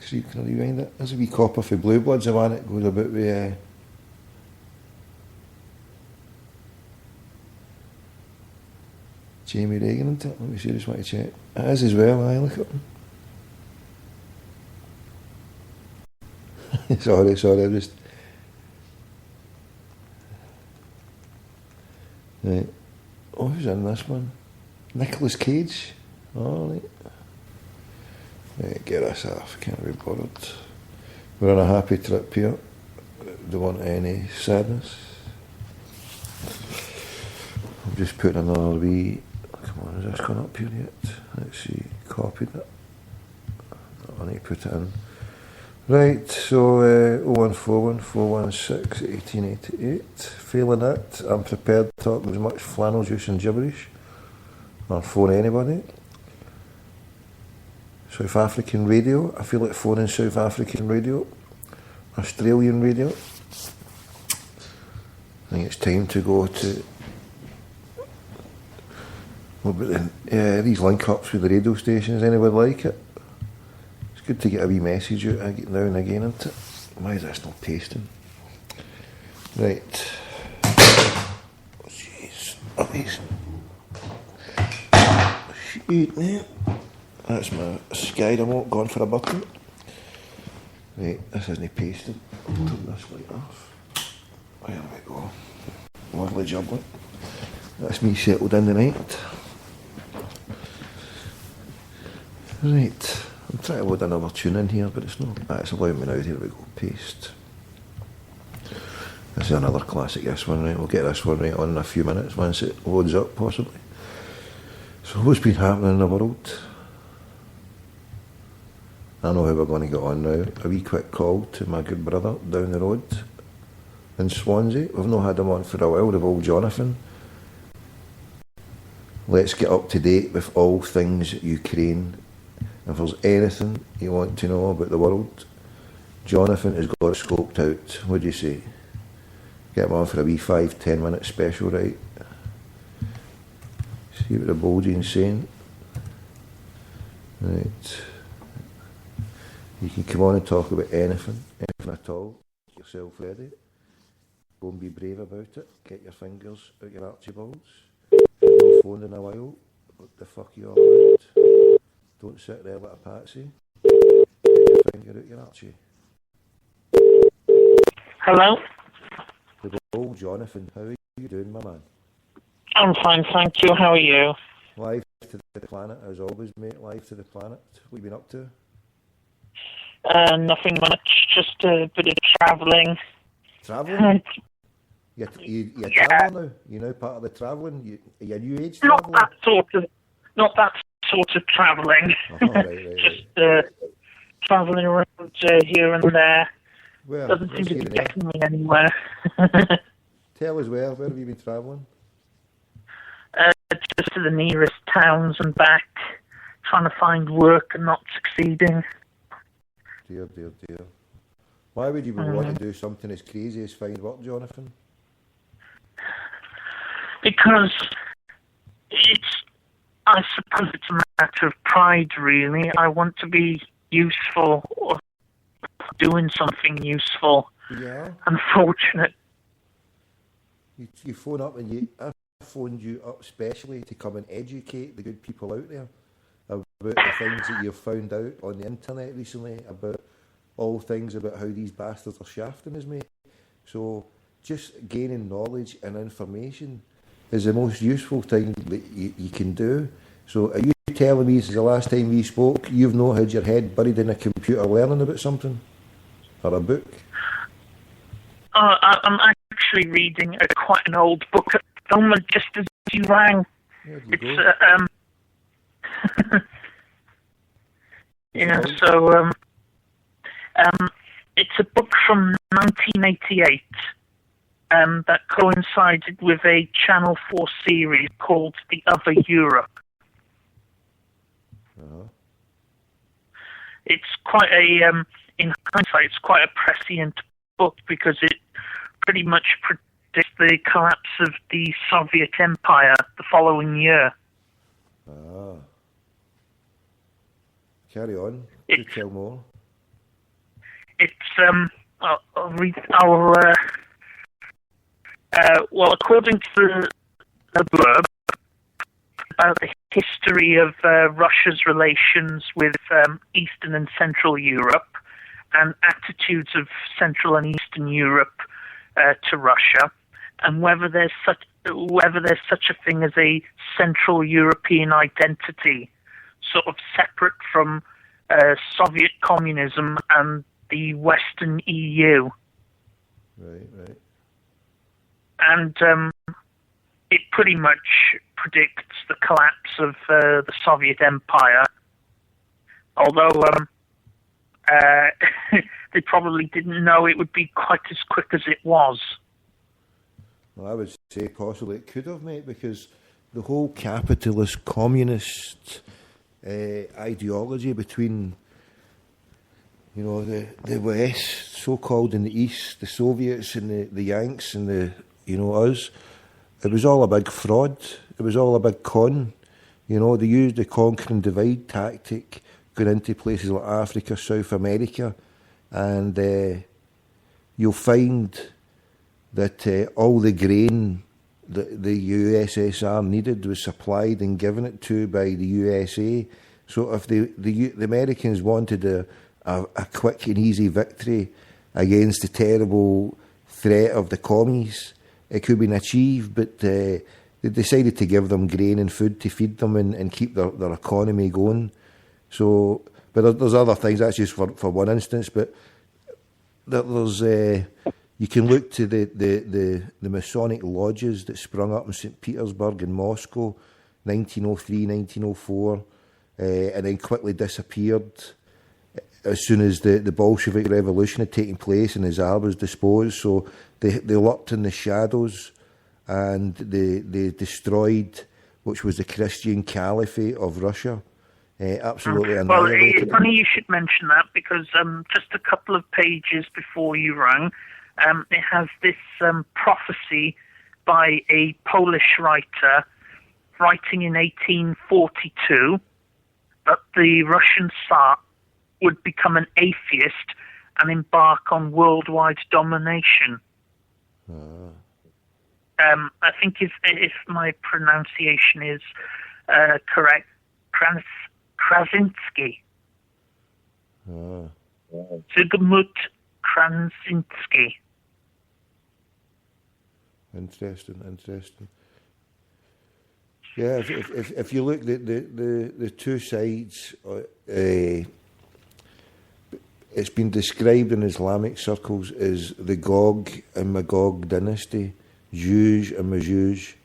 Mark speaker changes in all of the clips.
Speaker 1: See, can I rewind it? There's a wee copper for Blue Bloods, the one that goes about with Jamie Reagan, isn't it? Let me see, just want to check. It is as well, aye, look at him. sorry, I just... Right. Oh, who's in this one? Nicolas Cage. Oh, right. Right, get us off, can't be bothered. We're on a happy trip here. Don't want any sadness. I'm just putting another wee... Come on, has this gone up here yet? Let's see, copied it. I need to put it in. Right, so 0141 416 1888. Failing that, I'm prepared to talk as much flannel juice and gibberish or phone anybody. South African radio, I feel like phoning South African radio, Australian radio. I think it's time to go to these link-ups with the radio stations. Anybody like it? It's good to get a wee message out now and again, isn't it? Why is this not pasting? Right. Oh, jeez. Oh, these. Shoot, mate. That's my sky remote gone for a button. Right, this isn't pasted. I'll turn this light off. There we go. Lovely jubbly. That's me settled in the night. Right, I'm trying to load another tune in here, but it's not. It's allowing me now. Here we go, paste. This is another classic, this one, right? We'll get this one right on in a few minutes once it loads up, possibly. So what's been happening in the world? I know how we're going to get on now. A wee quick call to my good brother down the road in Swansea. We've not had him on for a while, the old Jonathan. Let's get up to date with all things Ukraine. If there's anything you want to know about the world, Jonathan has got it scoped out. What do you say? Get him on for a wee 5-10 minute special, right? See what the Bulging's saying. Right. You can come on and talk about anything at all. Get yourself ready. Go and be brave about it. Get your fingers out your Archibalds. No phone in a while. What the fuck are you all about? Don't sit there like a patsy. Get your finger out your Archie.
Speaker 2: Hello?
Speaker 1: The old Jonathan, how are you doing, my man?
Speaker 2: I'm fine, thank you. How are you?
Speaker 1: Live to the planet, as always, mate. Live to the planet. What have you been up to?
Speaker 2: Nothing much, just a bit of travelling.
Speaker 1: Travelling? You're traveller now? You're now part of the travelling? You're new age traveller?
Speaker 2: Not that sort of travelling.
Speaker 1: Oh, right.
Speaker 2: Just travelling around here and there.
Speaker 1: Well,
Speaker 2: doesn't seem to be getting me anywhere.
Speaker 1: Tell us where have you been travelling?
Speaker 2: Just to the nearest towns and back, trying to find work and not succeeding.
Speaker 1: Dear. Why would you want to do something as crazy as find work, Jonathan?
Speaker 2: Because I suppose it's a matter of pride, really. I want to be useful or doing something useful.
Speaker 1: Yeah.
Speaker 2: Unfortunate.
Speaker 1: You phone up and I phoned you up specially to come and educate the good people out there about the things that you've found out on the internet recently, about all things about how these bastards are shafting us, mate. So just gaining knowledge and information is the most useful thing that you can do. So are you telling me since the last time we spoke you've not had your head buried in a computer learning about something? Or a book?
Speaker 2: I'm actually reading quite an old book at the moment, just as you rang. It's a book from 1988 that coincided with a Channel 4 series called The Other Europe.
Speaker 1: Uh-huh.
Speaker 2: It's quite in hindsight, it's quite a prescient book because it pretty much predicts the collapse of the Soviet Empire the following year.
Speaker 1: Ah. Carry on. Do tell more.
Speaker 2: it's I'll read. Well, according to the blurb about the history of Russia's relations with Eastern and Central Europe and attitudes of Central and Eastern Europe to Russia, and whether there's such a thing as a Central European identity, sort of separate from Soviet communism and the Western EU.
Speaker 1: Right.
Speaker 2: And it pretty much predicts the collapse of the Soviet Empire, although they probably didn't know it would be quite as quick as it was.
Speaker 1: Well, I would say possibly it could have, mate, because the whole capitalist communist ideology between, the West, so-called, and the East, the Soviets and the Yanks and us, it was all a big fraud. It was all a big con. They used the conquer and divide tactic going into places like Africa, South America, and you'll find that all the grain that the USSR needed was supplied and given it to by the USA. So if the Americans wanted a quick and easy victory against the terrible threat of the commies, it could have been achieved, but they decided to give them grain and food to feed them and keep their economy going. So, but there's other things. That's just for one instance. But there's you can look to the Masonic lodges that sprung up in St. Petersburg and Moscow, 1903, 1904, and then quickly disappeared as soon as the Bolshevik Revolution had taken place and the Tsar was deposed. So they lurked in the shadows and they destroyed, which was the Christian Caliphate of Russia. Absolutely annihilated.
Speaker 2: Well, it's funny you should mention that, because just a couple of pages before you rang, it has this prophecy by a Polish writer writing in 1842 that the Russian Tsar would become an atheist and embark on worldwide domination. I think if my pronunciation is correct, Krasinski. Zygmunt Krasinski.
Speaker 1: Interesting. Yeah, if you look at the two sides, it's been described in Islamic circles as the Gog and Magog dynasty, Juge and Majuge.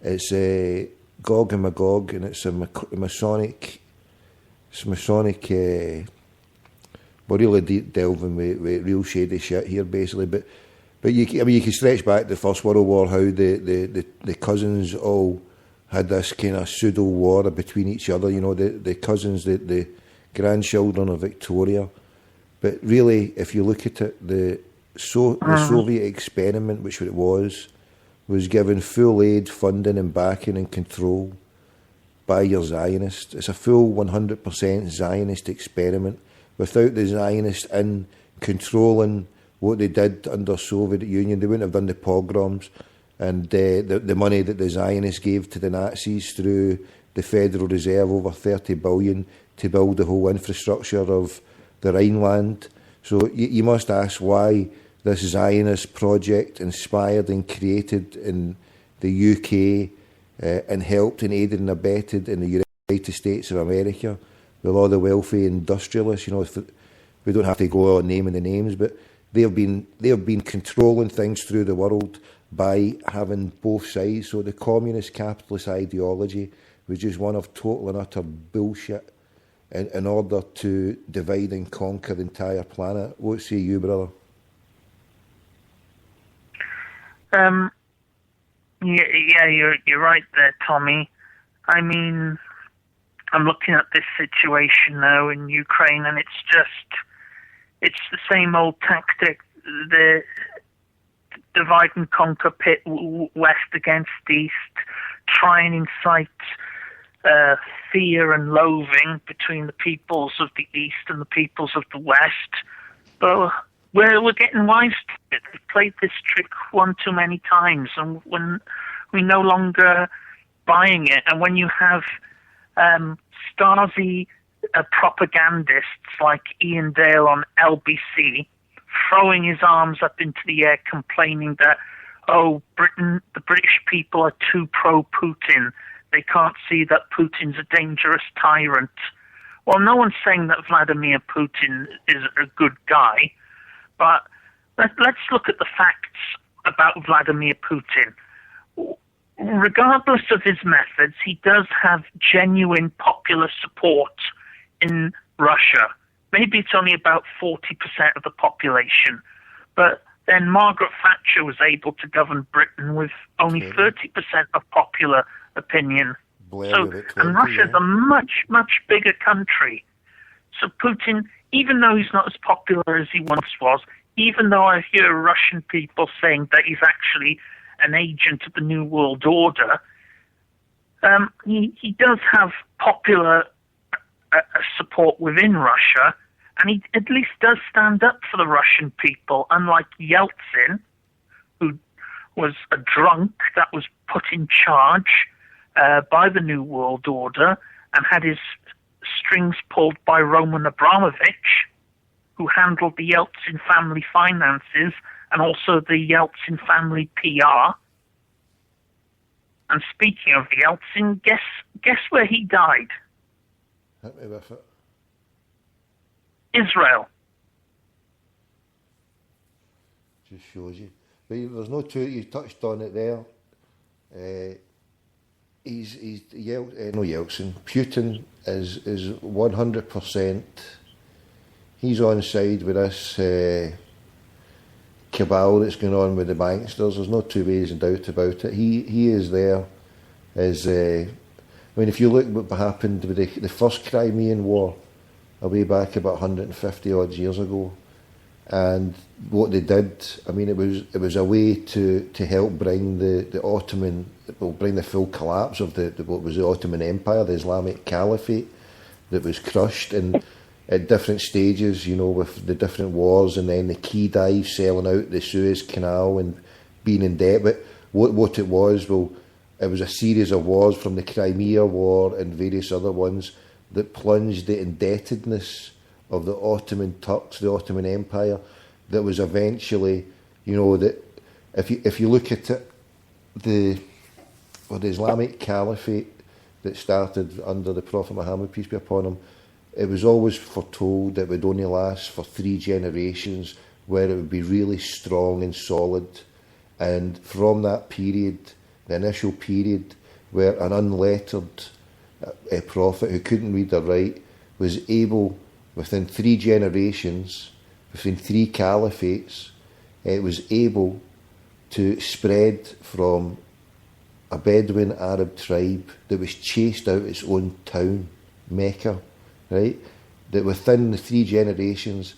Speaker 1: It's Gog and Magog, and it's a Masonic. It's Masonic. We're really delving with real shady shit here, basically. But you can stretch back to the First World War, how the cousins all had this kind of pseudo war between each other. The cousins, the grandchildren of Victoria. But really, if you look at it, the Soviet experiment, which it was given full aid, funding and backing and control by your Zionists. It's a full 100% Zionist experiment. Without the Zionists in controlling what they did under Soviet Union, they wouldn't have done the pogroms and the money that the Zionists gave to the Nazis through the Federal Reserve, over 30 billion, to build the whole infrastructure of the Rhineland. So you must ask why this Zionist project, inspired and created in the UK and helped and aided and abetted in the United States of America with all the wealthy industrialists. We don't have to go on naming the names, but they have been controlling things through the world by having both sides. So the communist capitalist ideology was just one of total and utter bullshit in order to divide and conquer the entire planet. What say you, brother?
Speaker 2: Yeah, you're right there, Tommy. I mean, I'm looking at this situation now in Ukraine, and it's the same old tactic: the divide and conquer, pit West against East, try and incite fear and loathing between the peoples of the East and the peoples of the West. But we're getting wise to it. We've played this trick one too many times, and when we no longer buying it, and when you have Stasi propagandists like Ian Dale on LBC throwing his arms up into the air complaining that, oh, the British people are too pro-Putin. They can't see that Putin's a dangerous tyrant. Well, no one's saying that Vladimir Putin is a good guy, but let's look at the facts about Vladimir Putin. Regardless of his methods, he does have genuine popular support in Russia. Maybe it's only about 40% of the population, but then Margaret Thatcher was able to govern Britain with only 30% of popular opinion. And Russia's a much, much bigger country. So Putin, even though he's not as popular as he once was, even though I hear Russian people saying that he's actually an agent of the New World Order, he does have popular support within Russia, and he at least does stand up for the Russian people, unlike Yeltsin, who was a drunk that was put in charge by the New World Order and had his strings pulled by Roman Abramovich, who handled the Yeltsin family finances and also the Yeltsin family PR. And speaking of Yeltsin, guess where he died?
Speaker 1: Hit me with it.
Speaker 2: Israel.
Speaker 1: Just shows you. But there's no two. You touched on it there. Yeltsin. Putin is 100%. He's on side with this cabal that's going on with the banksters. There's no two ways and doubt about it. He is there. If you look what happened with the first Crimean War, way back about 150 odd years ago, and what they did, it was a way to help bring bring the full collapse of what was the Ottoman Empire, the Islamic Caliphate, that was crushed at different stages, with the different wars, and then the key dive, selling out the Suez Canal and being in debt. But what it was, it was a series of wars from the Crimea War and various other ones that plunged the indebtedness of the Ottoman Turks, the Ottoman Empire, that was eventually, that if you look at it, the Islamic Caliphate that started under the Prophet Muhammad, peace be upon him, it was always foretold that it would only last for 3 generations, where it would be really strong and solid. And from that period, the initial period, where an unlettered a prophet who couldn't read or write was able, within 3 generations, within 3 caliphates, was able to spread from a Bedouin Arab tribe that was chased out its own town, Mecca, right? That within the 3 generations,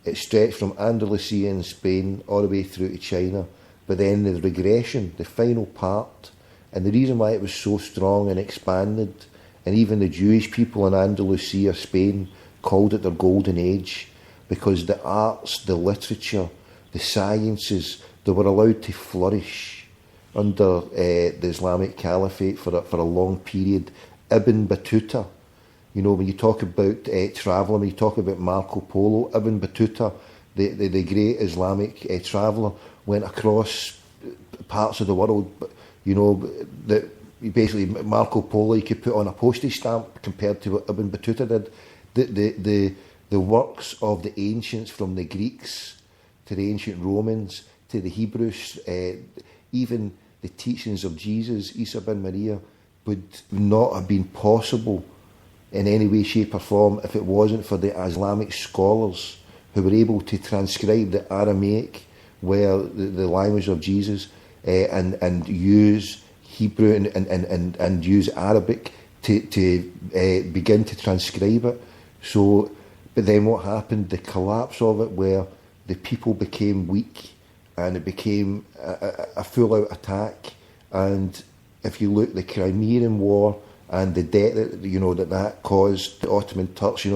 Speaker 1: it stretched from Andalusia in Spain all the way through to China. But then the regression, the final part, and the reason why it was so strong and expanded, and even the Jewish people in Andalusia, Spain, called it their golden age, because the arts, the literature, the sciences, they were allowed to flourish under the Islamic Caliphate for a long period. Ibn Battuta, when you talk about travelling, when you talk about Marco Polo, Ibn Battuta, the great Islamic traveller, went across parts of the world, that basically Marco Polo you could put on a postage stamp compared to what Ibn Battuta did. The works of the ancients, from the Greeks to the ancient Romans to the Hebrews, even the teachings of Jesus, Isa bin Maria, would not have been possible in any way, shape or form if it wasn't for the Islamic scholars who were able to transcribe the Aramaic, where the language of Jesus, and use Hebrew and use Arabic to begin to transcribe it. So, but then what happened? The collapse of it, where the people became weak, and it became a full-out attack. And if you look, the Crimean War and the debt that caused the Ottoman Turks,